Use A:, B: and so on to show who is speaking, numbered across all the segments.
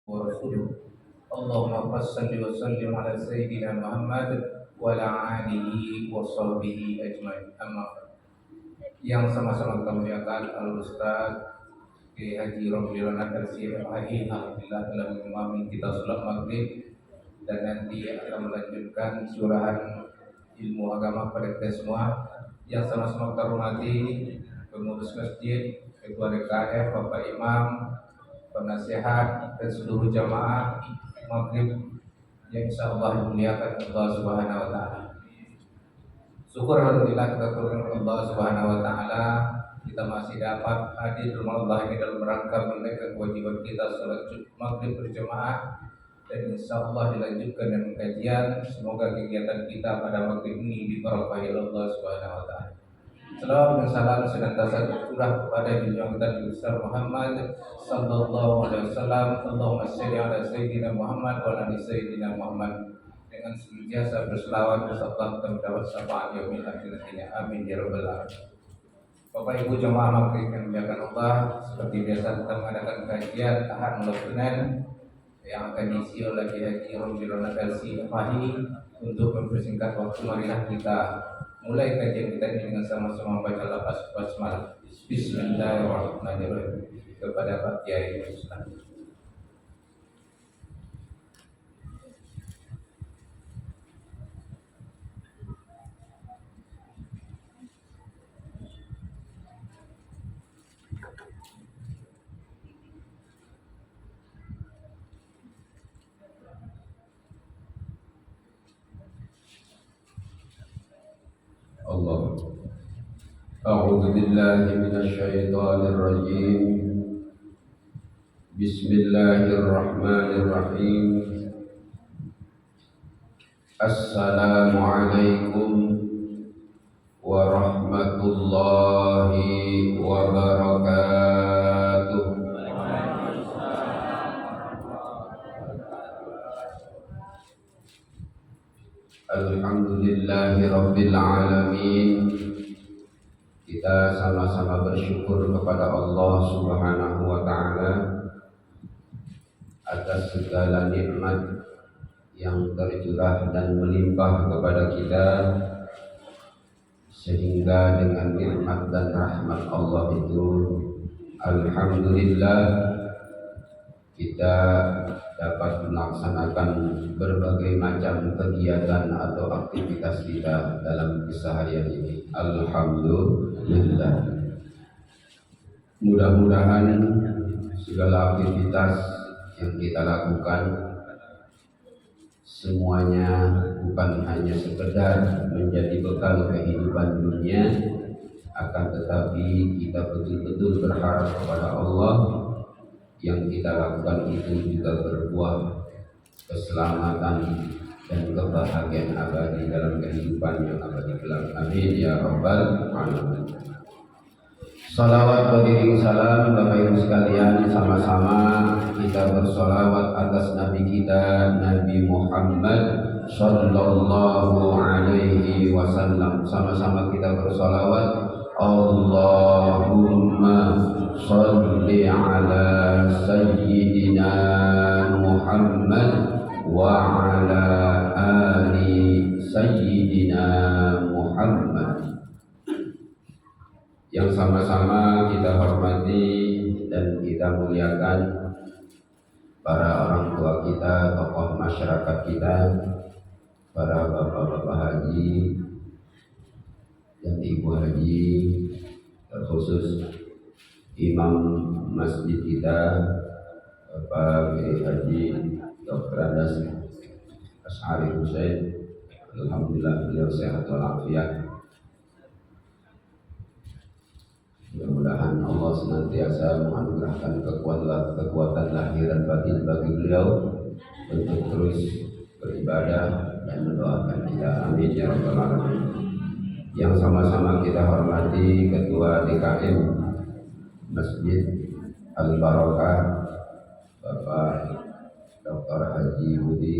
A: ورسوله اللهم صل وسلم على سيدنا محمد وعلى آله وصحبه أجمعين أما بعد. Yang sama-sama kita muliakan Al-Ustaz Kiai Haji Romli Ronald LCMHI, alhamdulillah telah mengimami kita sholat maghrib dan nanti akan melanjutkan curahan ilmu agama pada kita semua. Yang sama-sama kita hormati pengurus masjid, ketua DKF, Bapak Imam, penasihat dan seluruh jamaah maghrib yang insyaallah dimuliakan Allah Subhanahu wa taala. Syukur alhamdulillah kita turunkan Allah Subhanahu wa taala, kita masih dapat hadir di rumah Allah ini dalam rangka menunaikan kewajiban kita salat maghrib berjamaah, dan insyaallah dilanjutkan dengan kajian. Semoga kegiatan kita pada maghrib ini diberkahi Allah Subhanahu wa taala. Salawat dan salam senantiasa tercurah kepada junjungan kita besar Muhammad sallallahu alaihi wasallam. Allahumma shalli ala sayyidina Muhammad wa ala ali sayyidina Muhammad. Dengan senantiasa berselawat bersalawat kita mendapat syafaat yaumil akhir nantinya. Amin ya rabbal alamin. Bapak Ibu jemaah maghrib yang dimuliakan Allah, seperti biasa kita mengadakan kajian Ahad Malam Senin yang akan diisi oleh Kiai Haji Romli Ronald LCMHI. Untuk mempersingkat waktu, marilah kita mulai kajian kita ini dengan sama-sama membaca lafaz basmalah. Bismillahirrahmanirrahim. Kepada Pak Kiai Ustaz.
B: Allah. A'udzu billahi minasyaitonir rajim. Bismillahirrahmanirrahim. Assalamualaikum warahmatullahi wabarakatuh. Alhamdulillahi rabbil alamin. Kita sama-sama bersyukur kepada Allah Subhanahu wa taala atas segala nikmat yang tercurah dan melimpah kepada kita, sehingga dengan nikmat dan rahmat Allah itu alhamdulillah kita dapat melaksanakan berbagai macam kegiatan atau aktivitas kita dalam keseharian ini. Alhamdulillah. Mudah-mudahan segala aktivitas yang kita lakukan semuanya bukan hanya sekedar menjadi bekal kehidupan dunia, akan tetapi kita betul-betul berharap kepada Allah yang kita lakukan itu juga berbuah keselamatan dan kebahagiaan abadi dalam kehidupan yang abadi kelak. Amin ya rabbal alamin. Salawat beriring salam Bapak Ibu sekalian, sama-sama kita bersolawat atas Nabi kita Nabi Muhammad sallallahu alaihi wasallam. Sama-sama kita bersolawat, Allahumma salli ala sayyidina Muhammad wa ala ali sayyidina Muhammad. Yang sama-sama kita hormati dan kita muliakan para orang tua kita, tokoh masyarakat kita, para bapak-bapak haji dan ibu haji, terkhusus imam masjid kita Bapak Kiai Haji Dr. Andas Asy'ari Husain. Alhamdulillah beliau sehat walafiat. Mudah-mudahan Allah senantiasa menganugerahkan kekuatan lahir dan batin bagi beliau untuk terus beribadah dan mendoakan kita. Amin ya rabbal alamin. Yang sama-sama kita hormati Ketua DKM Masjid Al-Barakah Bapak Dr. Haji Budi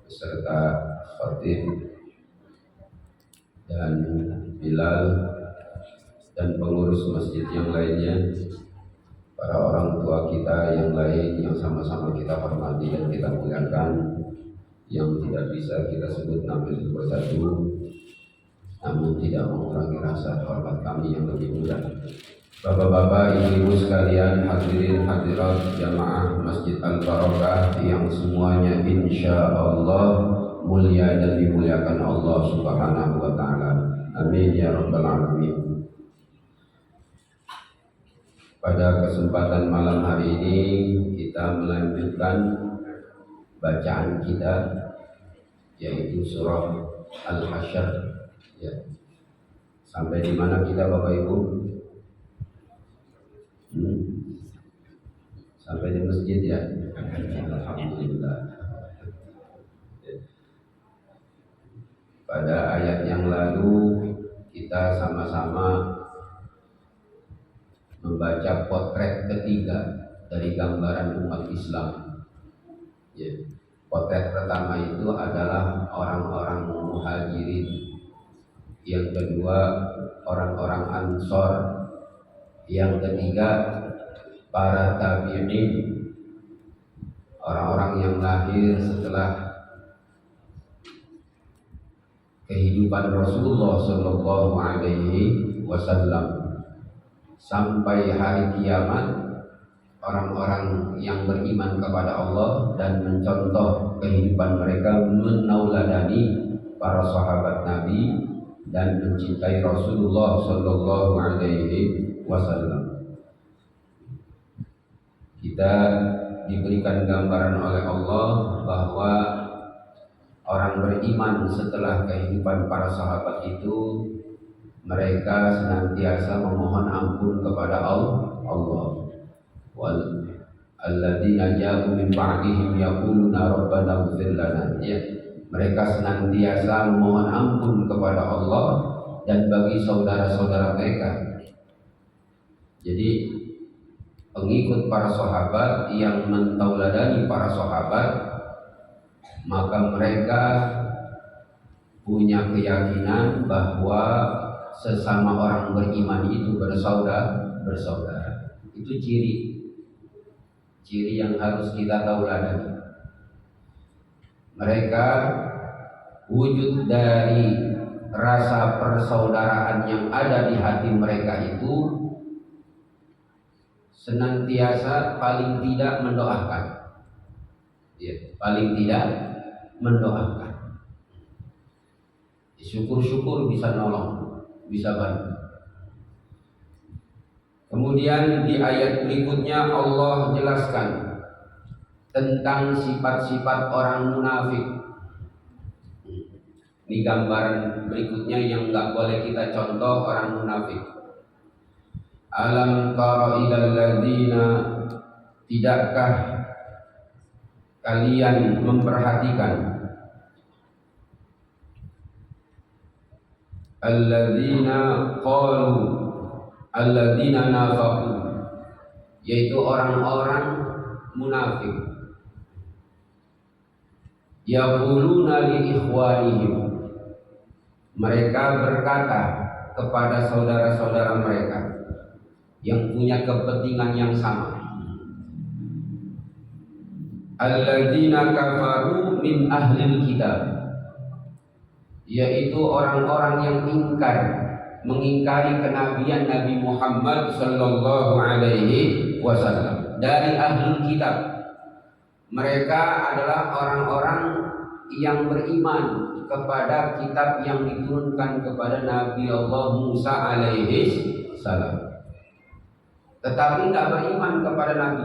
B: beserta Khatib dan Bilal dan pengurus masjid yang lainnya, para orang tua kita yang lain yang sama-sama kita hormati dan kita muliakan, yang tidak bisa kita sebut nama itu persatu, namun tidak mengurangi rasa hormat kami yang lebih mulia. Bapak-bapak, ibu-ibu sekalian, hadirin hadirat jamaah Masjid Al-Barakah yang semuanya insya Allah mulia dan dimuliakan Allah Subhanahu wa Ta'ala. Amin ya Rabbal Alamin. Pada kesempatan malam hari ini kita melanjutkan bacaan kita, yaitu surah Al-Hasyr. Ya. Sampai di mana kita Bapak Ibu? Sampai di masjid ya. Alhamdulillah. Pada ayat yang lalu kita sama-sama membaca potret ketiga dari gambaran umat Islam. Ya. Potret pertama itu adalah orang-orang muhajirin, yang kedua orang-orang ansor, yang ketiga para tabi'in, orang-orang yang lahir setelah kehidupan Rasulullah Shallallahu Alaihi Wasallam sampai hari kiamat, orang-orang yang beriman kepada Allah dan mencontoh kehidupan mereka, menauladani para sahabat Nabi dan mencintai Rasulullah Shallallahu Alaihi Wasallam. Kita diberikan gambaran oleh Allah bahwa orang beriman setelah kehidupan para sahabat itu, mereka senantiasa memohon ampun kepada Allah. Wal alladzina ja'u min ba'dihim yaquluna rabbana ighfir lana. Ya, mereka senantiasa memohon ampun kepada Allah dan bagi saudara-saudara mereka. Jadi pengikut para sahabat yang mentauladani para sahabat, maka mereka punya keyakinan bahwa sesama orang beriman itu bersaudara. Itu ciri yang harus kita tauladani. Mereka wujud dari rasa persaudaraan yang ada di hati mereka itu senantiasa paling tidak mendoakan. Ya, paling tidak mendoakan. Syukur-syukur bisa nolong, bisa bantu. Kemudian di ayat berikutnya Allah jelaskan tentang sifat-sifat orang munafik. Ini gambaran berikutnya yang enggak boleh kita contoh orang munafik. Alam tara ilal ladzina, tidakkah kalian memperhatikan alladzina qalu, alladzina nafaqu, yaitu orang-orang munafik, yaquluna li ikhwanihim, mereka berkata kepada saudara-saudara mereka yang punya kepentingan yang sama, alladzina kafaru min ahlil kitab, yaitu orang-orang yang mengingkari kenabian Nabi Muhammad sallallahu alaihi wasallam, dari ahlul kitab. Mereka adalah orang-orang yang beriman kepada kitab yang diturunkan kepada Nabi Allah Musa alaihi salam, tetapi tidak beriman kepada Nabi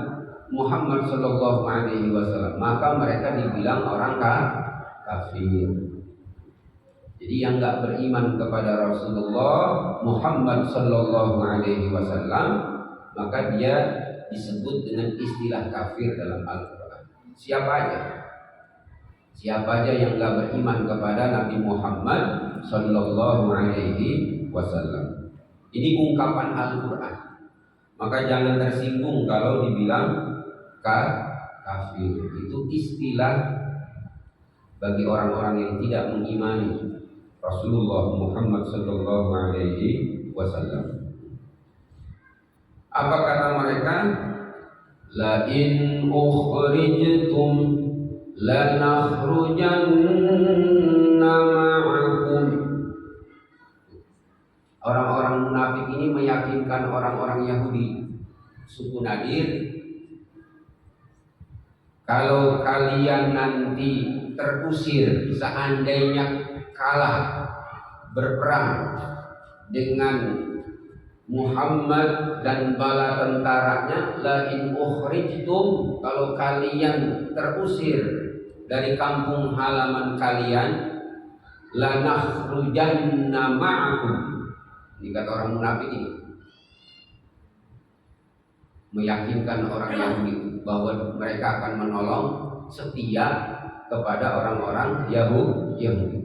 B: Muhammad sallallahu alaihi wasallam, maka mereka dibilang orang kafir. Jadi yang tidak beriman kepada Rasulullah Muhammad sallallahu alaihi wasallam, maka dia disebut dengan istilah kafir dalam Al-Quran. Siapa aja yang tidak beriman kepada Nabi Muhammad sallallahu alaihi wasallam. Ini ungkapan Al-Quran. Maka jangan tersinggung kalau dibilang kafir. Itu istilah bagi orang-orang yang tidak mengimani Rasulullah Muhammad sallallahu alaihi wasallam. Apa kata mereka? La in ukhrijtum lanakhrujanna ma'akum. Orang-orang munafik ini meyakinkan orang-orang Yahudi suku Nadir, kalau kalian nanti terusir, seandainya kalah berperang dengan Muhammad dan bala tentaranya, la in ukhrijtum, kalau kalian terusir dari kampung halaman kalian, la nakhrujanna ma'akum. Ini kata orang munafik ini, meyakinkan orang Yahudi bahwa mereka akan menolong, setia kepada orang-orang Yahudi.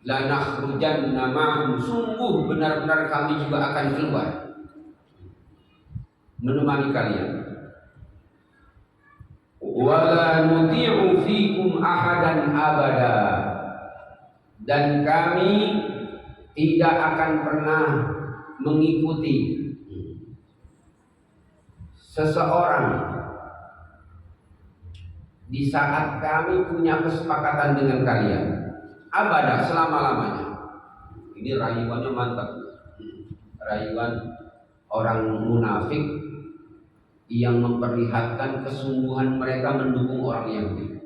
B: La nakhrujanna ma'hum, sungguh benar-benar kami juga akan keluar menemani kalian. Wala nuti'u fikum ahadan abada, dan kami tidak akan pernah mengikuti seseorang di saat kami punya kesepakatan dengan kalian, abada, selama-lamanya. Ini rayuannya mantap. Rayuan orang munafik yang memperlihatkan kesungguhan mereka mendukung orang Yahudi.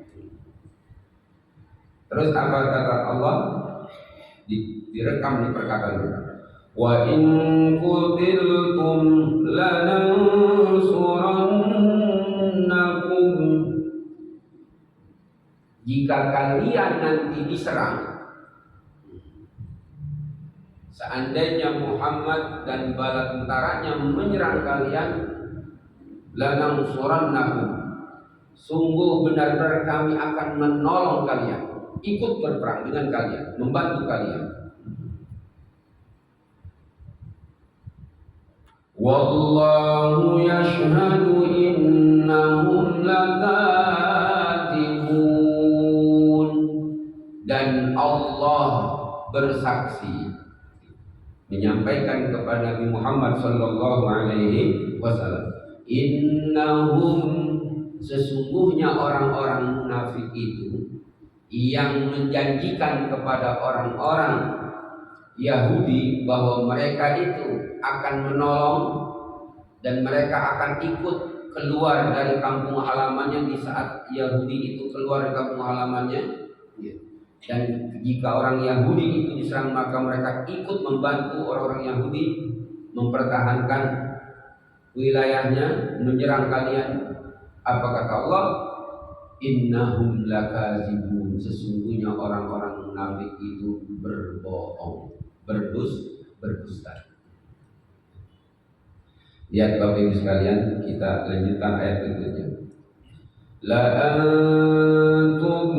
B: Terus apa kata Allah? Direkam di perkataan mereka. Wa in qutiltum lanansurannakum, jika kalian nanti diserang, seandainya Muhammad dan bala tentaranya menyerang kalian, lanansurannakum, sungguh benar-benar kami akan menolong kalian, ikut berperang dengan kalian, membantu kalian. Wallahu yashhadu innahum lakatibun, dan Allah bersaksi, menyampaikan kepada Nabi Muhammad sallallahu alaihi wasallam, innahum, sesungguhnya orang-orang munafik itu yang menjanjikan kepada orang-orang Yahudi bahwa mereka itu akan menolong dan mereka akan ikut keluar dari kampung halamannya di saat Yahudi itu keluar dari kampung halamannya. Dan jika orang Yahudi itu diserang, maka mereka ikut membantu orang-orang Yahudi mempertahankan wilayahnya, menyerang kalian. Apa kata Allah? Innahum lakazibun, sesungguhnya orang-orang munafik itu berbohong, berdusta. Lihat Bapak Ibu sekalian, kita lanjutkan ayat berikutnya. La antum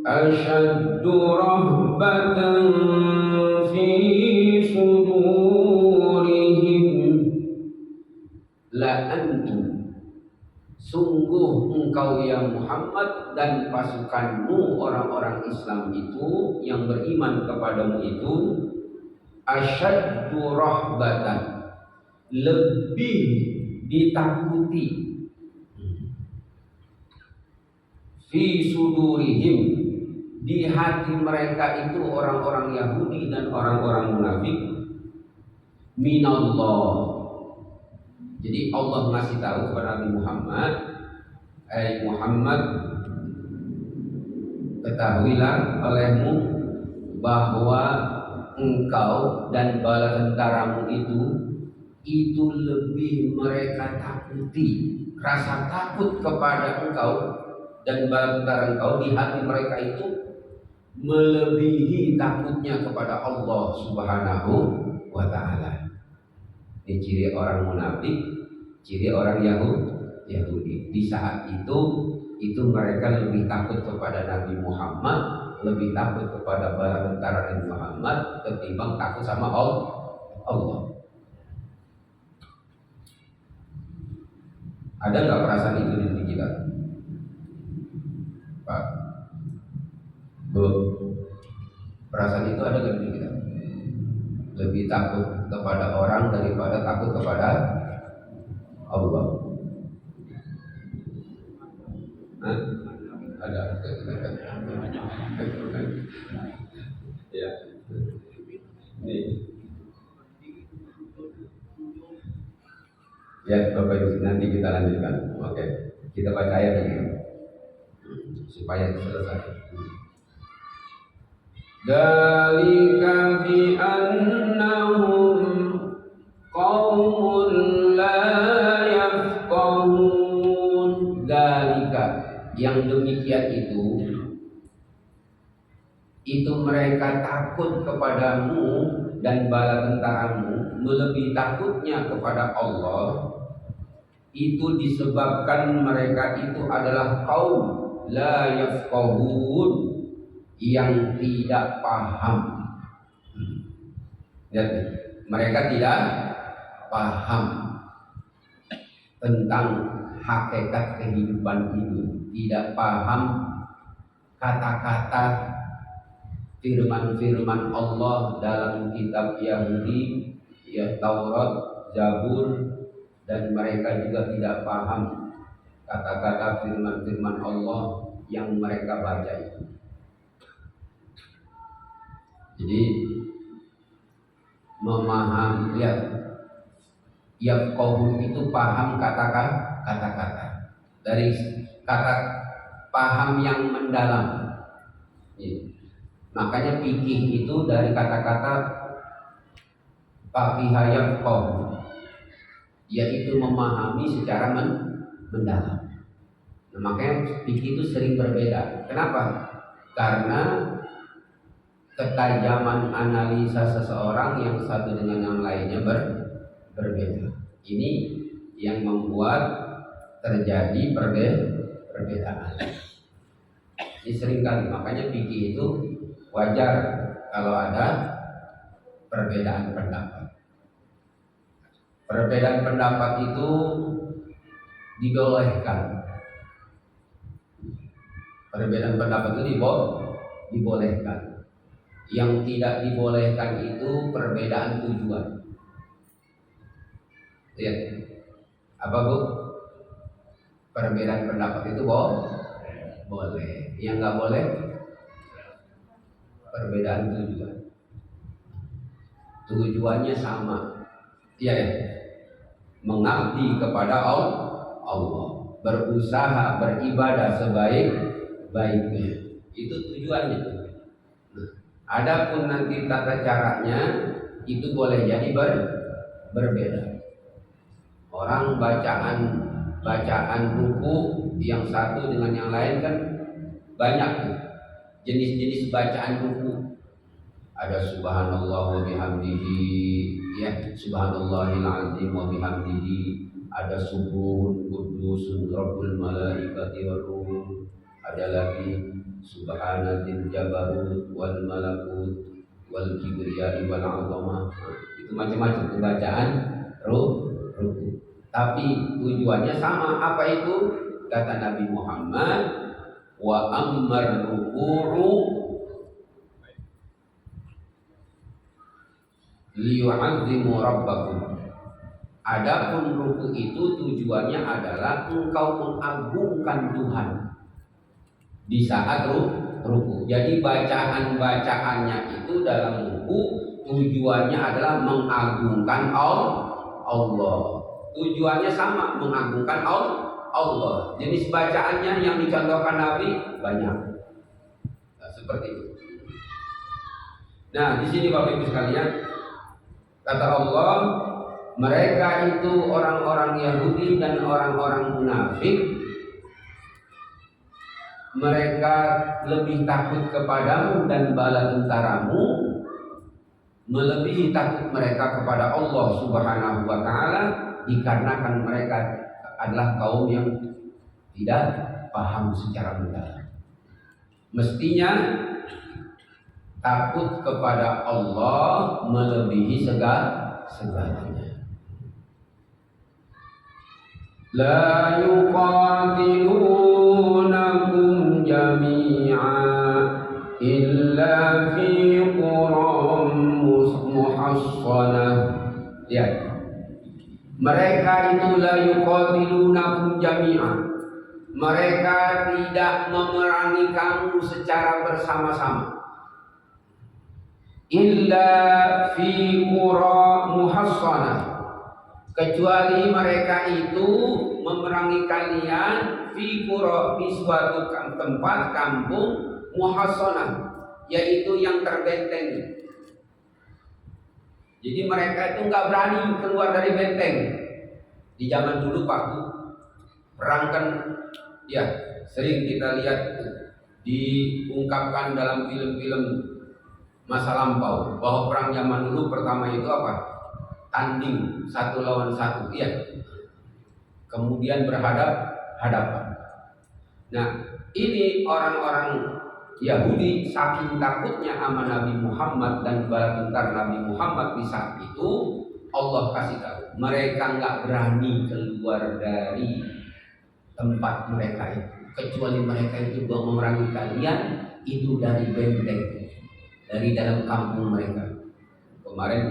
B: ashaddu rahbatan fi sudurihim. La antum, sungguh engkau ya Muhammad dan pasukanmu orang-orang Islam itu yang beriman kepadamu itu, asyaddu rahbatan, lebih ditakuti, fi sudurihim, di hati mereka itu orang-orang Yahudi dan orang-orang munafik, minallah. Jadi Allah ngasih tahu kepada Nabi Muhammad, Muhammad, ketahuilah olehmu bahwa engkau dan bala tentaramu itu lebih mereka takuti, rasa takut kepada engkau dan bala tentara engkau di hati mereka itu melebihi takutnya kepada Allah Subhanahu wa ta'ala. Ini ciri orang munafik, ciri orang Yahudi. Di saat itu mereka lebih takut kepada Nabi Muhammad, lebih takut kepada bala tentara Nabi Muhammad ketimbang takut sama Allah. Ada nggak perasaan itu di diri kita, Pak? Bu, perasaan itu ada nggak di diri kita? Lebih takut kepada orang daripada takut kepada Allah. Hah? Ada. Ya. Ini. Ya, Bapak Ibu, nanti kita lanjutkan. Oke. Kita baca ayat ini supaya selesai. Dzalika bi annahum qaumun la yafqahun. Dzalika, yang demikian itu mereka takut kepadamu dan bala tentaramu, melebihi takutnya kepada Allah. Itu disebabkan mereka itu adalah kaum la yafqahun, yang tidak paham. Lihat, mereka tidak paham tentang hakikat kehidupan ini, tidak paham kata-kata firman-firman Allah dalam kitab Yahudi, ya Taurat, Zabur, dan mereka juga tidak paham kata-kata firman-firman Allah yang mereka baca itu. Jadi memaham, lihat, yafqahu itu paham kata-kata, dari kata paham yang mendalam. Makanya fikih itu dari kata-kata faqiha yafqahu, yaitu memahami secara mendalam. Nah, makanya fikih itu sering berbeda. Kenapa? Karena ketajaman analisa seseorang yang satu dengan yang lainnya berbeda. Ini yang membuat terjadi perbedaan. Ini sering kali, makanya fikih itu wajar kalau ada perbedaan pendapat. Perbedaan pendapat itu dibolehkan. Perbedaan pendapat itu dibolehkan. Yang tidak dibolehkan itu perbedaan tujuan. Lihat, apa Bu? Perbedaan pendapat itu boleh. Yang nggak boleh perbedaan tujuan. Tujuannya sama. Iya ya. Mengabdi kepada Allah, berusaha beribadah sebaik-baiknya. Itu tujuannya. Adapun nanti tata caranya itu boleh jadi berbeda. Orang bacaan buku yang satu dengan yang lain kan banyak jenis-jenis bacaan buku. Ada subhanallah wa bihamdihi, ya, subhanallahil azim wa bihamdihi. Ada subuhun qudusun rabbul malaikati war ruh. Ada lagi subhanatil jabarut wal malakut wal kibriyai wal azamah. Itu macam-macam bacaan ruku. Tapi tujuannya sama. Apa itu? Kata Nabi Muhammad, wa ammar ruku'u liyu'azzimu rabbakum. Adapun ruku itu tujuannya adalah engkau mengagungkan Tuhan di saat ruku. Jadi bacaan-bacaannya itu dalam ruku tujuannya adalah mengagungkan Allah. Tujuannya sama, mengagungkan Allah. Jenis bacaannya yang dicontohkan Nabi banyak. Nah, seperti itu. Nah, di sini Bapak Ibu sekalian, kata Allah, mereka itu orang-orang Yahudi dan orang-orang munafik. Mereka lebih takut kepadamu dan bala tentaramu, melebihi takut mereka kepada Allah Subhanahu wa Ta'ala, dikarenakan mereka adalah kaum yang tidak paham secara mendalam. Mestinya takut kepada Allah melebihi segalanya. La yuqatilunakum jami'a illa fi quram muhassanah. Ya. Mereka itu la yuqatilunakum jami'an. Mereka tidak memerangi kamu secara bersama-sama. Illa fi qura muhassanah. Kecuali mereka itu memerangi kalian fi qura, di suatu tempat kampung muhassanah, yaitu yang terbenteng. Jadi mereka itu nggak berani keluar dari benteng. Di zaman dulu waktu perang kan, ya sering kita lihat diungkapkan dalam film-film masa lampau bahwa perang zaman dulu pertama itu apa? Tanding satu lawan satu, ya. Kemudian berhadapan. Nah, ini orang-orang Yahudi saking takutnya sama Nabi Muhammad dan bala tentara Nabi Muhammad di saat itu, Allah kasih tahu mereka nggak berani keluar dari tempat mereka itu, kecuali mereka itu memerangi kalian itu dari benteng, dari dalam kampung mereka. Kemarin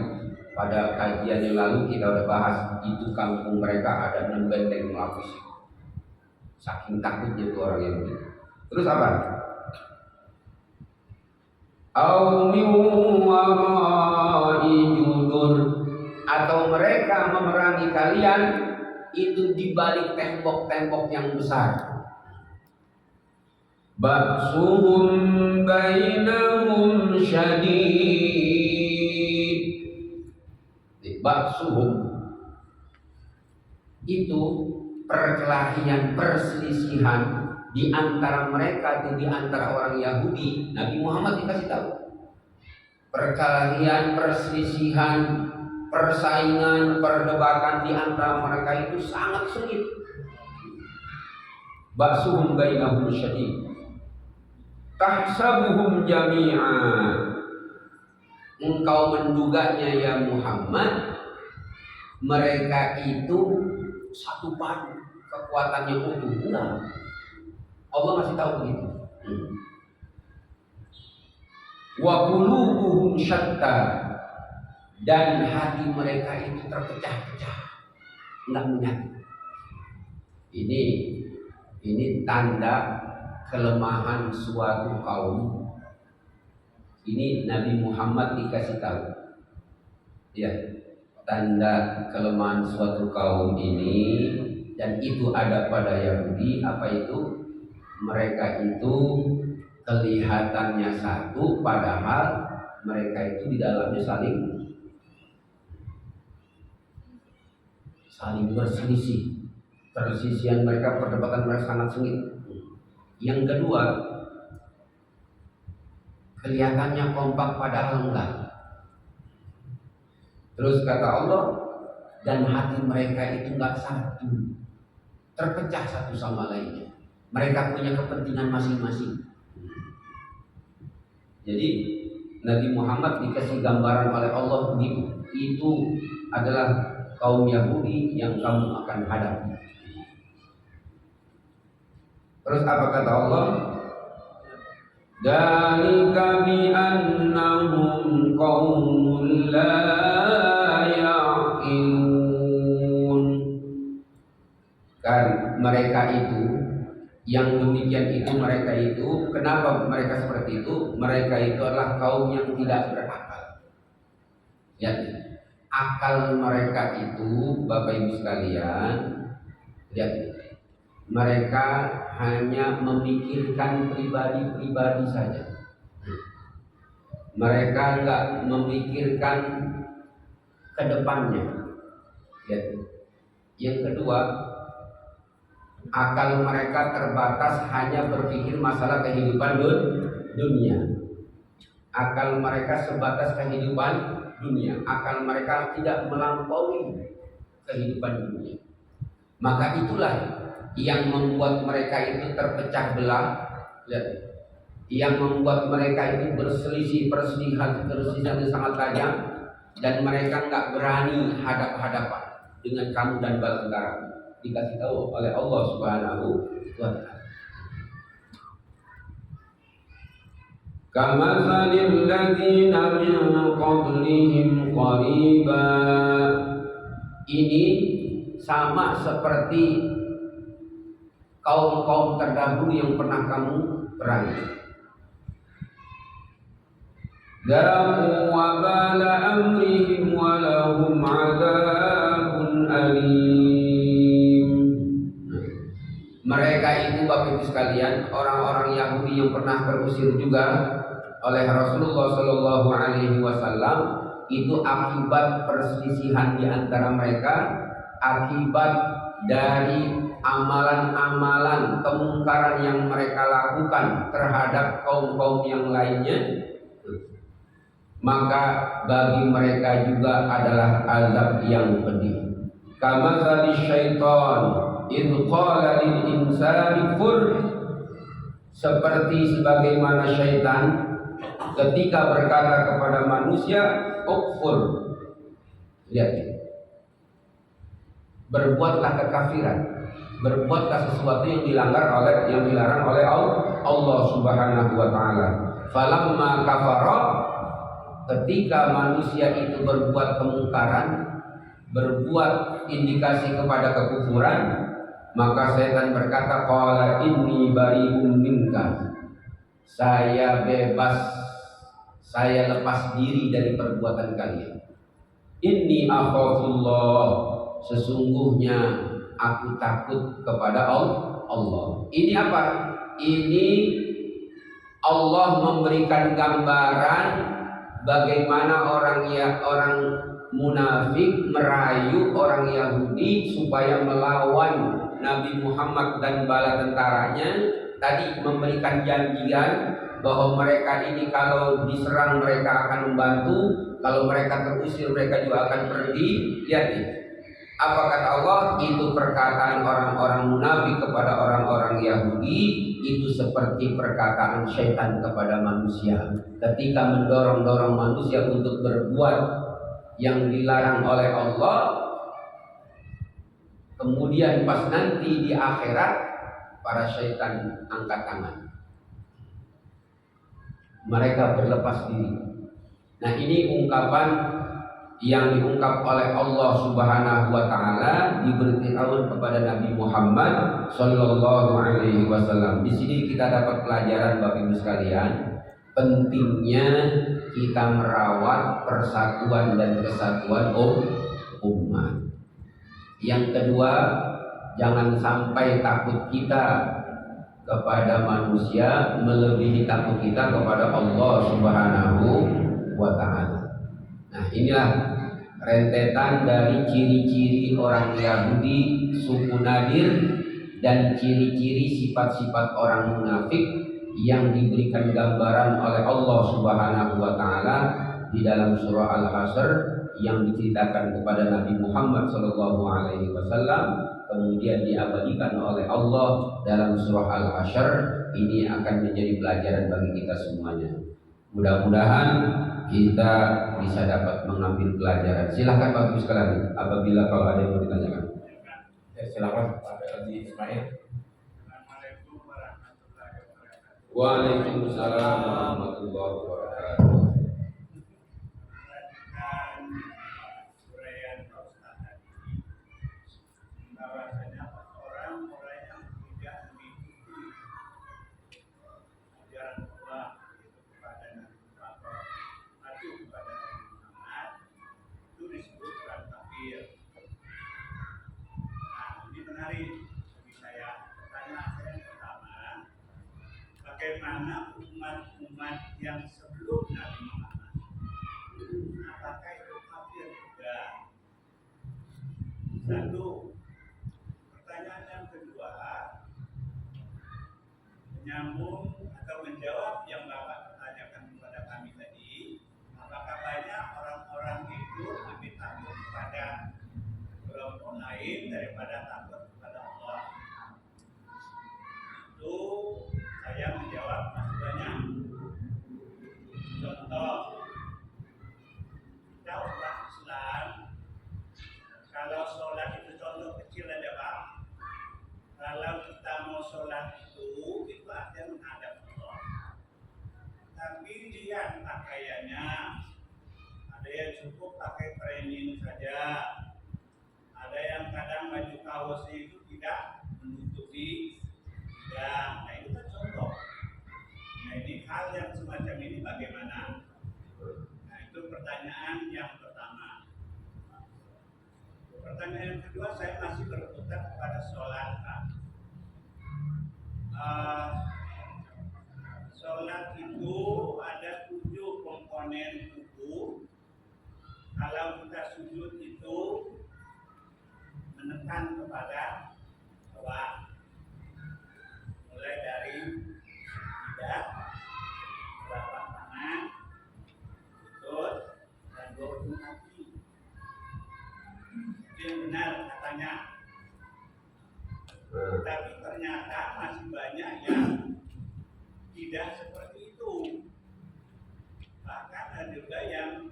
B: pada kajian yang lalu kita udah bahas itu kampung mereka ada 6 benteng melapis. Saking takutnya itu orang Yahudi. Terus apa? Au min wara'i judur, atau mereka memerangi kalian itu di balik tembok-tembok yang besar. Ba'suhum bainahum syadid. Ba'suhum itu perkelahian, perselisihan di antara mereka itu, di antara orang Yahudi. Nabi Muhammad dikasih tahu perkelahian, perselisihan, persaingan, perdebatan di antara mereka itu sangat sengit. Ba'suhum bainahum syadid tahsabuhum jami'a. Engkau menduganya ya Muhammad mereka itu satu padu, kekuatannya utuh. Enggak. Allah masih tahu begitu. Wa qulubuhum syatta, dan hati mereka itu terpecah-pecah, enggak menyatu. Ini tanda kelemahan suatu kaum. Ini Nabi Muhammad dikasih tahu, ya, tanda kelemahan suatu kaum ini, dan itu ada pada Yahudi. Apa itu? Mereka itu kelihatannya satu, padahal mereka itu di dalamnya saling berselisih. Perselisihan mereka, perdebatan mereka sangat sengit. Yang kedua, kelihatannya kompak padahal enggak. Terus kata Allah, dan hati mereka itu enggak satu, terpecah satu sama lainnya. Mereka punya kepentingan masing-masing. Jadi Nabi Muhammad dikasih gambaran oleh Allah begitu. Itu adalah kaum Yahudi yang kamu akan hadapi. Terus apa kata Allah? Dzalika bi annahum qaumun la yaqilun. Kan mereka itu, yang demikian itu, mereka itu, kenapa mereka seperti itu? Mereka itu adalah kaum yang tidak berakal. Ya, akal mereka itu, Bapak Ibu sekalian, lihat, mereka hanya memikirkan pribadi-pribadi saja. Mereka enggak memikirkan ke depannya. Ya. Yang kedua, akal mereka terbatas hanya berpikir masalah kehidupan dunia. Akal mereka sebatas kehidupan dunia. Akal mereka tidak melampaui kehidupan dunia. Maka itulah yang membuat mereka itu terpecah belah, yang membuat mereka itu berselisih, perselisihan yang sangat tajam, dan mereka nggak berani hadap-hadapan dengan kamu dan bala tentara. Dikasih tahu oleh Allah Subhanahu wa Ta'ala. Kamatsalil ladzina min qablihim qariba. Ini sama seperti kaum-kaum terdahulu yang pernah kamu perangi. Dzaqu wabala amrihim wa lahum 'adzabun alim. Mereka itu Bapak Ibu sekalian, orang-orang Yahudi yang pernah terusir juga oleh Rasulullah Shallallahu Alaihi Wasallam, itu akibat perselisihan di antara mereka, akibat dari amalan-amalan kemungkaran yang mereka lakukan terhadap kaum-kaum yang lainnya. Maka bagi mereka juga adalah azab yang pedih. Kama tadi syaitan idh qala lil insani kfur, seperti sebagaimana syaitan ketika berkata kepada manusia ukfur, lihat, berbuatlah kekafiran, berbuatlah sesuatu yang dilarang oleh Allah Subhanahu wa taala. Falamma kafara, ketika manusia itu berbuat kemungkaran, berbuat indikasi kepada kekufuran, maka setan berkata, qala inni bari'um minka, saya bebas, saya lepas diri dari perbuatan kalian. Inni akhafullah, sesungguhnya aku takut kepada Allah. Ini apa? Ini Allah memberikan gambaran bagaimana orang munafik merayu orang Yahudi supaya melawan Nabi Muhammad dan bala tentaranya. Tadi memberikan janjian bahwa mereka ini kalau diserang mereka akan membantu, kalau mereka terusir mereka juga akan pergi. Lihat nih, apa kata Allah? Itu perkataan orang-orang munafik kepada orang-orang Yahudi itu seperti perkataan syaitan kepada manusia ketika mendorong-dorong manusia untuk berbuat yang dilarang oleh Allah. Kemudian pas nanti di akhirat para syaitan angkat tangan, mereka berlepas diri. Nah, ini ungkapan yang diungkap oleh Allah Subhanahu wa taala, diberitahu kepada Nabi Muhammad sallallahu alaihi wasallam. Di sini kita dapat pelajaran Bapak Ibu sekalian, pentingnya kita merawat persatuan dan kesatuan umat. Yang kedua, jangan sampai takut kita kepada manusia melebihi takut kita kepada Allah Subhanahu wa taala. Nah, inilah rentetan dari ciri-ciri orang Yahudi suku Nadir dan ciri-ciri sifat-sifat orang munafik yang diberikan gambaran oleh Allah Subhanahu wa taala di dalam surah Al-Hasyr yang diceritakan kepada Nabi Muhammad sallallahu alaihi wasallam, kemudian diabadikan oleh Allah dalam surah Al-Hasyr. Ini akan menjadi pelajaran bagi kita semuanya. Mudah-mudahan kita bisa dapat mengambil pelajaran. Silahkan Bapak Ibu sekalian, apabila kalau ada yang mau ditanyakan.
A: Ya, silakan Pak Haji Ismail.
B: Waalaikumsalam warahmatullahi wabarakatuh.
C: Bagaimana umat-umat yang sebelum Nabi Muhammad, apakah itu kafir juga? Satu. Pertanyaan yang kedua, menyambung atau menjawab yang Bapak tanyakan kepada kami tadi, apakah banyak orang-orang itu lebih takut kepada kelompok lain daripada takut kepada Allah? Itu saya menjawab masih banyak. Contoh, kita orang Islam, kalau sholat itu contoh kecil aja Pak. Kalau kita mau sholat itu artinya menghadap Allah. Tapi lihat pakaiannya, ada yang cukup pakai training saja, ada yang kadang kaosnya itu tidak menutupi bidang. Nah itu kan contoh. Nah ini hal yang semacam ini bagaimana? Nah itu pertanyaan yang pertama. Pertanyaan yang kedua, saya masih berputar kepada sholat. Sholat itu ada 7 komponen tubuh. Kalau kita sujud itu menekan kepada bawah, mulai dari lidah, telapak tangan, lutut, dan 2 ujung kaki. Itu yang benar katanya. Tapi ternyata masih banyak yang tidak seperti itu. Bahkan ada juga yang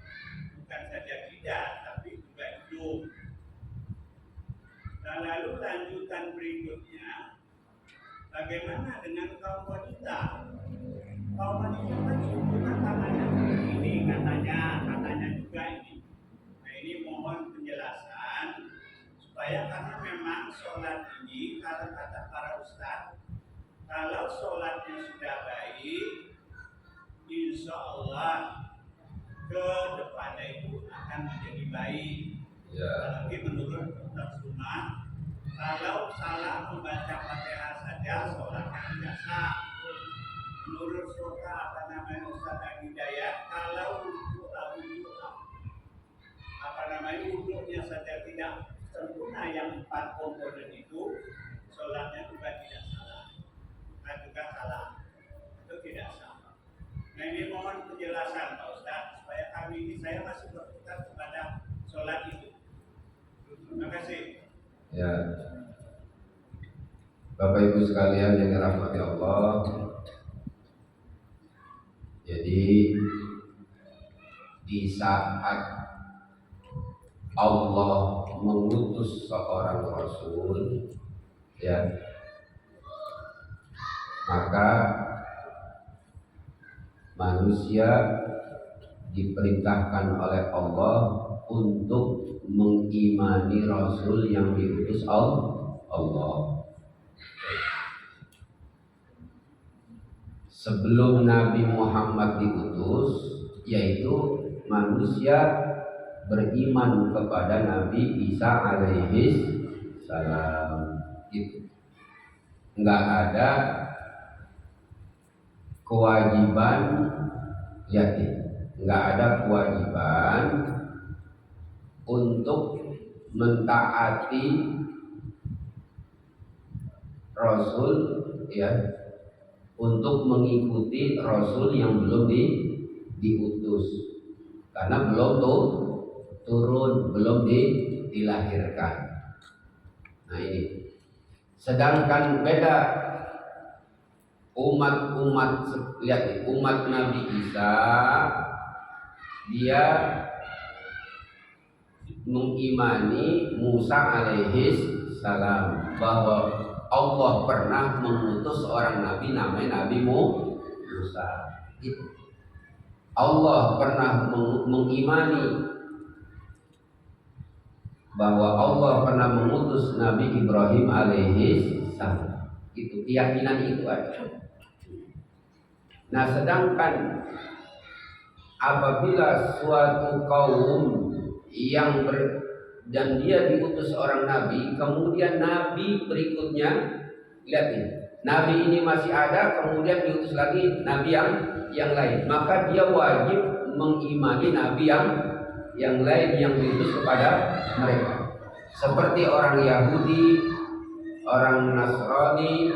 C: bukan saja tidak, tapi juga hidung. Dan lalu lanjutan berikutnya, bagaimana dengan kaum wanita? Kaum wanita kan hubungan tangannya ini katanya juga ini. Nah ini mohon penjelasan supaya karena memang sholat ini kata-kata para ustadz, kalau sholatnya sudah baik, insya Allah ke depannya itu akan menjadi baik. Apalagi menurut Ustaz Sunnah, kalau salah membaca Fatihah saja sholatnya tidak sah. Menurut Ustaz Hidayat, kalau wudhunya saja tidak sempurna yang 4 komponen itu, sholatnya juga tidak salah. Juga salah, itu tidak sama. Nah ini mohon penjelasan Pak Ustadz supaya kami ini saya masih berputar kepada sholat itu. Terima kasih.
B: Ya, Bapak Ibu sekalian yang dirahmati Allah. Jadi di saat Allah mengutus seorang Rasul, ya, maka manusia diperintahkan oleh Allah untuk mengimani Rasul yang diutus Allah. Sebelum Nabi Muhammad diutus, yaitu manusia beriman kepada Nabi Isa alaihi salam. Itu enggak ada kewajiban, lihat nih, enggak ada kewajiban untuk mentaati Rasul, ya, untuk mengikuti Rasul yang belum diutus, karena belum turun, belum dilahirkan. Nah ini, sedangkan beda umat, lihat nih, umat Nabi Isa, dia mengimani Musa alaihi salam, bahwa Allah pernah mengutus seorang nabi namanya Nabi Musa. Allah pernah mengimani bahwa Allah pernah mengutus Nabi Ibrahim alaihi salam. Itu keyakinan itu ada. Nah, sedangkan apabila suatu kaum yang dan dia diutus seorang nabi, kemudian nabi berikutnya, lihat nih, nabi ini masih ada, kemudian diutus lagi nabi yang lain, maka dia wajib mengimani nabi yang lain yang diutus kepada mereka. Seperti orang Yahudi, orang Nasrani,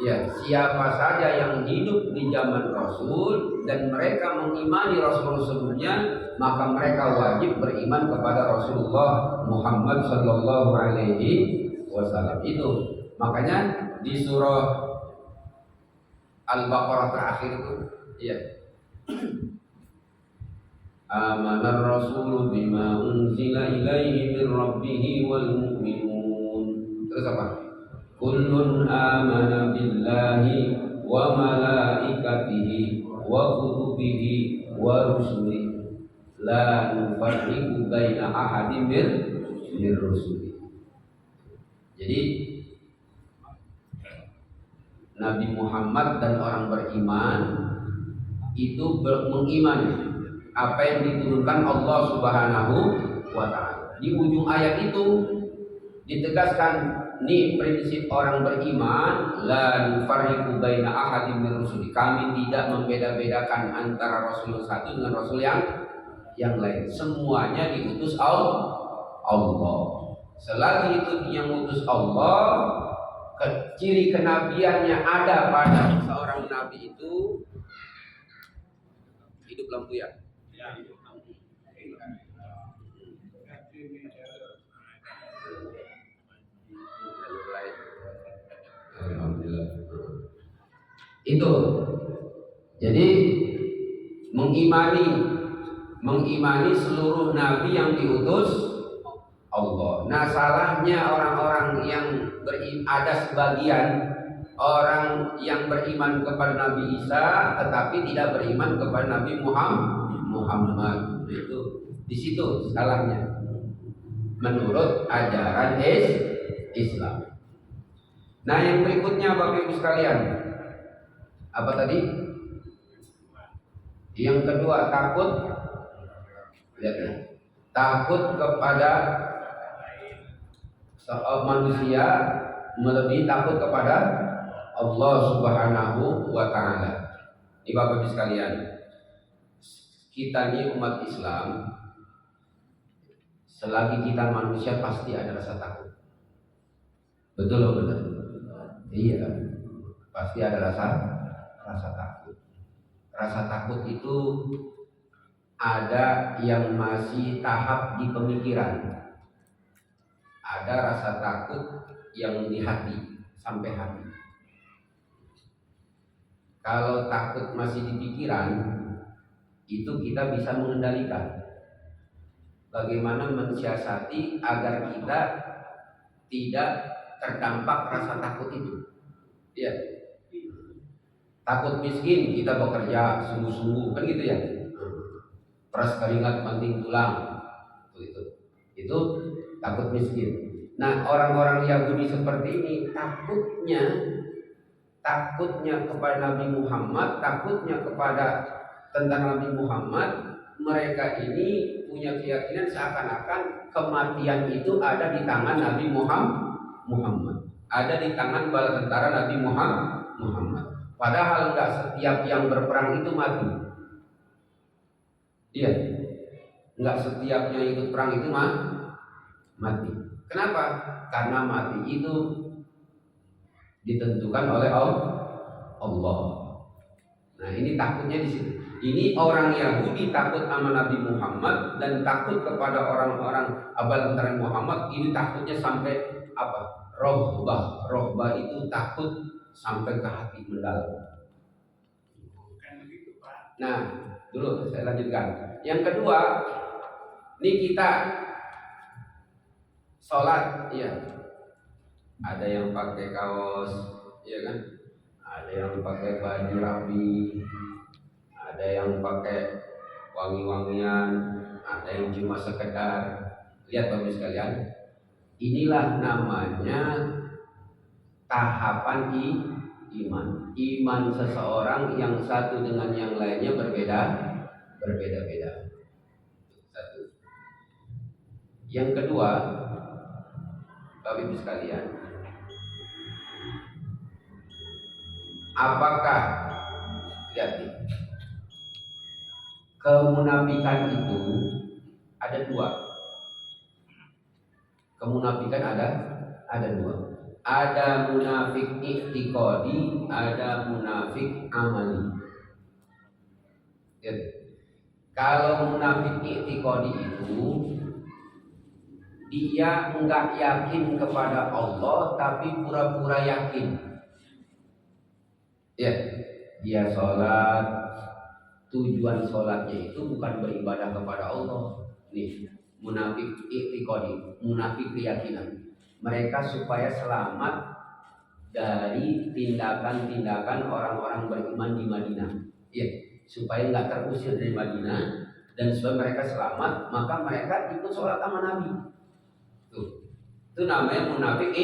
B: ya, siapa saja yang hidup di zaman Rasul dan mereka mengimani Rasul sebelumnya, maka mereka wajib beriman kepada Rasulullah Muhammad sallallahu alaihi wasallam. Itu makanya di surah Al-Baqarah terakhir itu, ya, amanar rasulu bima unzila ilaihi min rabbih wal mu'minun. Terus apa? Kullun amana billahi wa malaikatihi wa kutubihi wa rusulihi la nufarriqu baina ahadin min rusuli. Jadi Nabi Muhammad dan orang beriman itu mengimani apa yang diturunkan Allah Subhanahu wa taala. Di ujung ayat itu ditegaskan nih prinsip orang beriman, la nufarriqu baina ahadin min rusuli. Kami tidak membeda-bedakan antara rasul satu dengan rasul yang lain. Semuanya diutus Allah. Selagi itu yang utus Allah, ciri kenabiannya ada pada seorang nabi itu. Hidup lampu ya. Alhamdulillah. Itu. Jadi mengimani seluruh nabi yang diutus Allah. Nah, salahnya orang-orang yang ada sebagian orang yang beriman kepada Nabi Isa tetapi tidak beriman kepada Nabi Muhammad. Itu di situ salahnya. Menurut ajaran Islam. Nah, yang berikutnya Bapak Ibu sekalian, apa tadi? Yang kedua, takut. Lihat ya. Takut kepada manusia melebihi takut kepada Allah Subhanahu wa taala. Ini Bapak Ibu sekalian, kita ini umat Islam, selagi kita manusia pasti ada rasa takut. Betul loh, benar? Iya, pasti ada rasa takut. Rasa takut itu ada yang masih tahap di pemikiran. Ada rasa takut yang di hati, sampai hati. Kalau takut masih di pikiran, itu kita bisa mengendalikan. Bagaimana mensiasati agar kita tidak terdampak rasa takut itu. Ya. Takut miskin, kita bekerja sungguh-sungguh, kan gitu ya. Peras keringat banting tulang. Itu takut miskin. Nah, orang-orang Yahudi seperti ini takutnya kepada Nabi Muhammad, takutnya kepada tentang Nabi Muhammad. Mereka ini punya keyakinan seakan-akan kematian itu ada di tangan Nabi Muhammad, ada di tangan bala tentara Nabi Muhammad. Padahal enggak setiap yang berperang itu mati. Iya, enggak setiap yang ikut perang itu mati. Kenapa? Karena mati itu ditentukan oleh Allah. Nah, ini takutnya di situ. Ini orang Yahudi takut sama Nabi Muhammad dan takut kepada orang-orang abal antara Muhammad. Ini takutnya sampai apa? Rohbah itu takut sampai ke hati mendalam. Nah, dulu saya lanjutkan. Yang kedua, ini kita sholat, ya. Ada yang pakai kaos, ya kan? Ada yang pakai baju rapi, ada yang pakai wangi-wangian, ada yang cuma sekedar. Lihat Bapak sekalian, inilah namanya tahapan iman. Iman seseorang yang satu dengan yang lainnya berbeda-beda. Satu. Yang kedua, Bapak Ibu sekalian, apakah lihat nih, kemunafikan itu ada dua. Kemunafikan ada dua. Ada munafik i'tiqadi, ada munafik amali. Lihat. Kalau munafik i'tiqadi itu dia enggak yakin kepada Allah tapi pura-pura yakin. Ya, dia sholat, tujuan sholatnya itu bukan beribadah kepada Allah. Nih, munafik i'tiqadi, munafik keyakinan. Mereka supaya selamat dari tindakan-tindakan orang-orang beriman di Madinah. Ya, supaya enggak terusir dari Madinah dan supaya mereka selamat, maka mereka ikut sholat sama Nabi. Itu namanya munafik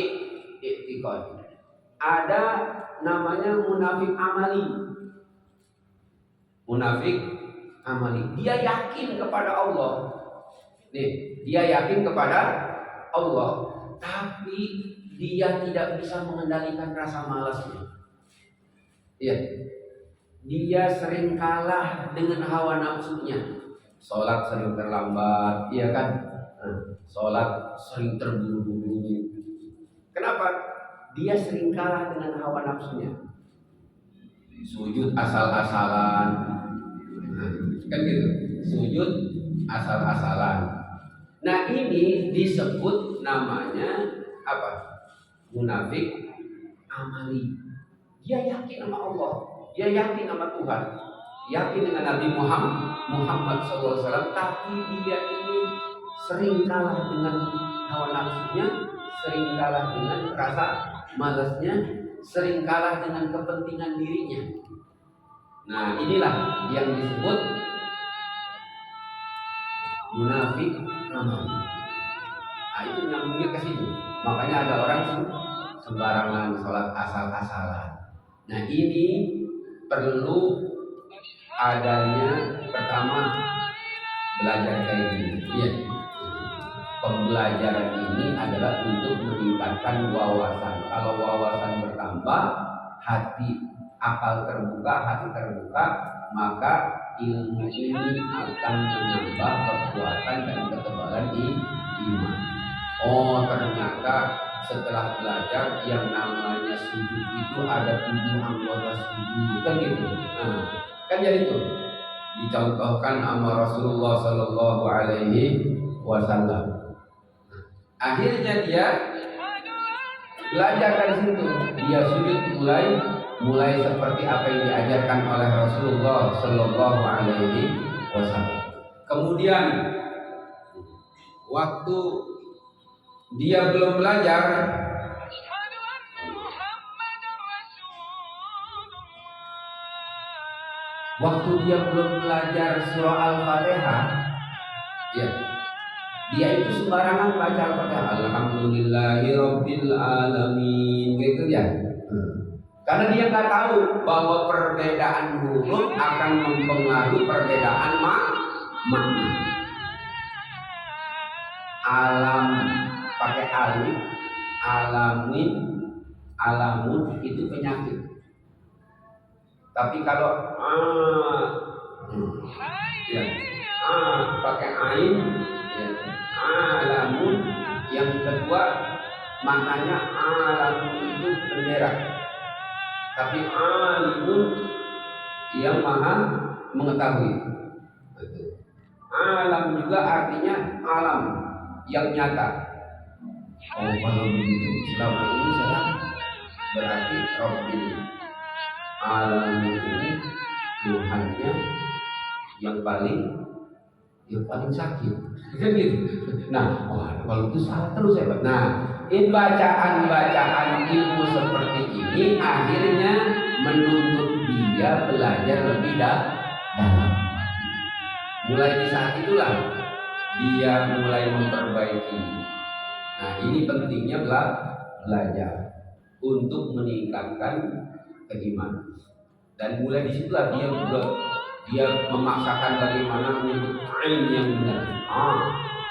B: i'tiqadi. Ada namanya munafik amali. Munafik amali. Dia yakin kepada Allah. Nih, dia yakin kepada Allah, tapi dia tidak bisa mengendalikan rasa malasnya. Iya. Dia sering kalah dengan hawa nafsunya. Sholat sering terlambat, iya kan? Sholat sering terburu-buru. Kenapa? Dia sering kalah dengan hawa nafsunya. Sujud asal-asalan, kan gitu. Sujud asal-asalan. Nah ini disebut namanya apa? Munafik amali. Dia yakin sama Allah, dia yakin sama Tuhan, yakin dengan Nabi Muhammad SAW, tapi dia ini sering kalah dengan hawa nafsunya, sering kalah dengan rasa malasnya, sering kalah dengan kepentingan dirinya. Nah inilah yang disebut munafik amali. Nah itu nyambungnya ke situ. Makanya ada orang sembarangan sholat asal-asalan. Nah ini perlu adanya pertama belajar kayak gini. Iya. Pembelajaran ini adalah untuk meningkatkan wawasan. Kalau wawasan bertambah, akal terbuka, maka ilmu ini akan menambah kekuatan dan ketebalan iman. Oh ternyata setelah belajar yang namanya sujud itu ada 7 anggota sujud, kan gitu. Nah, kan jadi itu dicontohkan sama Rasulullah Sallallahu Alaihi Wasallam. Akhirnya dia belajar dari situ. Dia sujud mulai seperti apa yang diajarkan oleh Rasulullah Sallallahu Alaihi Wasallam. Kemudian waktu dia belum belajar, surah Al-Fatihah, ya, dia itu sembarangan baca Al-Fatihah. Alhamdulillahirabbil alamin, gitu ya. Karena dia nggak tahu bahwa perbedaan huruf akan mempengaruhi perbedaan makna. Alam pakai alif, alamin, alamun itu penyakit. Tapi kalau pakai ain, ya, alamun, yang kedua maknanya alamun itu bendera. Tapi alimun yang maha mengetahui. Alam juga artinya alam yang nyata. Oh kalau begitu selama ini saya berarti Rabbil alamin ini Tuhannya yang paling sakit. Kan gitu. Nah, kalau itu salah terus ya. Nah, bacaan ilmu seperti ini akhirnya menuntut dia belajar lebih dalam. Mulai di saat itulah dia mulai memperbaiki. Nah ini pentingnya belajar untuk meningkatkan keimanan. Dan mulai disitulah dia memaksakan bagaimana menyebut ain yang benar.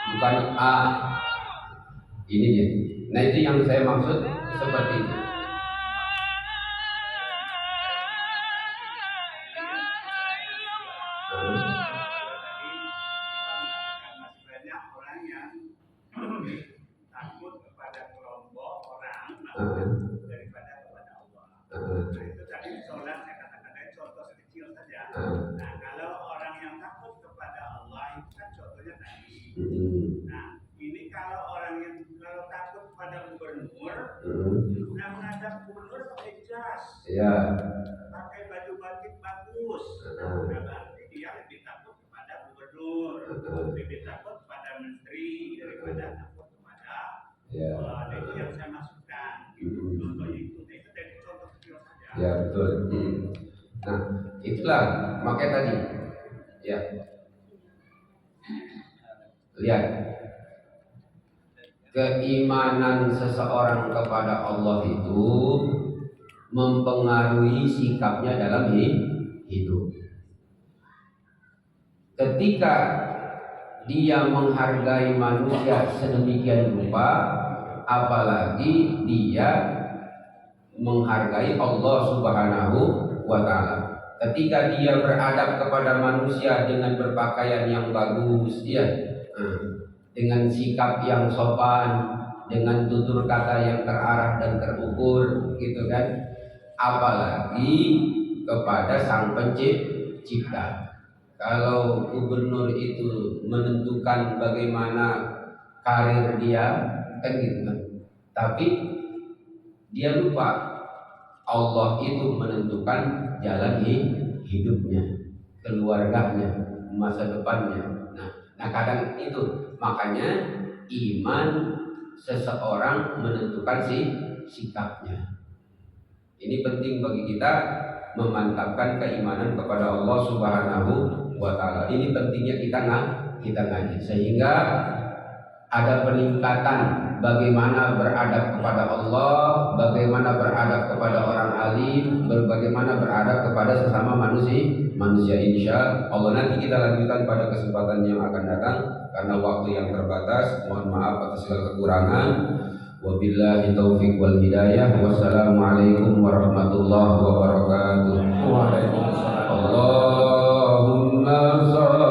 B: Bukan a. Ini dia. Nah itu yang saya maksud seperti itu.
C: Banyak orang yang takut kepada kelompok orang daripada kepada Allah. Nah itu tadi sholat saya katakan contoh kecil saja. Nah kalau orang yang takut kepada Allah itu kan contohnya tadi. Nah ini kalau orang yang takut kepada gubernur, nah menghadap gubernur pakai jas, pakai baju batik bagus. Nah berarti dia lebih takut kepada gubernur, lebih takut kepada menteri daripada takut kepada Allah. Itu yang saya masukkan. Contohnya itu dari contoh kecil saja.
B: Ya betul. Nah itulah makanya tadi ya lihat keimanan seseorang kepada Allah itu mempengaruhi sikapnya dalam hidup. Ketika dia menghargai manusia sedemikian rupa, apalagi dia menghargai Allah Subhanahu wa Ta'ala. Ketika dia beradab kepada manusia dengan berpakaian yang bagus, ya, dengan sikap yang sopan, dengan tutur kata yang terarah dan terukur, gitu kan? Apalagi kepada Sang Pencipta. Kalau gubernur itu menentukan bagaimana karir dia, kan gitu kan. Tapi dia lupa Allah itu menentukan jalan hidupnya, keluarganya, masa depannya. Nah kadang itu makanya iman seseorang menentukan sikapnya. Ini penting bagi kita memantapkan keimanan kepada Allah Subhanahu wa Ta'ala. Ini pentingnya kita ngaji sehingga ada peningkatan bagaimana beradab kepada Allah, bagaimana beradab kepada orang alim, bagaimana beradab kepada sesama manusia insya Allah. Nanti kita lanjutkan pada kesempatan yang akan datang karena waktu yang terbatas. Mohon maaf atas segala kekurangan. Wabillahi taufiq wal hidayah. Wassalamualaikum warahmatullahi wabarakatuh.
A: Waalaikumsalam.
B: Allahumma shalli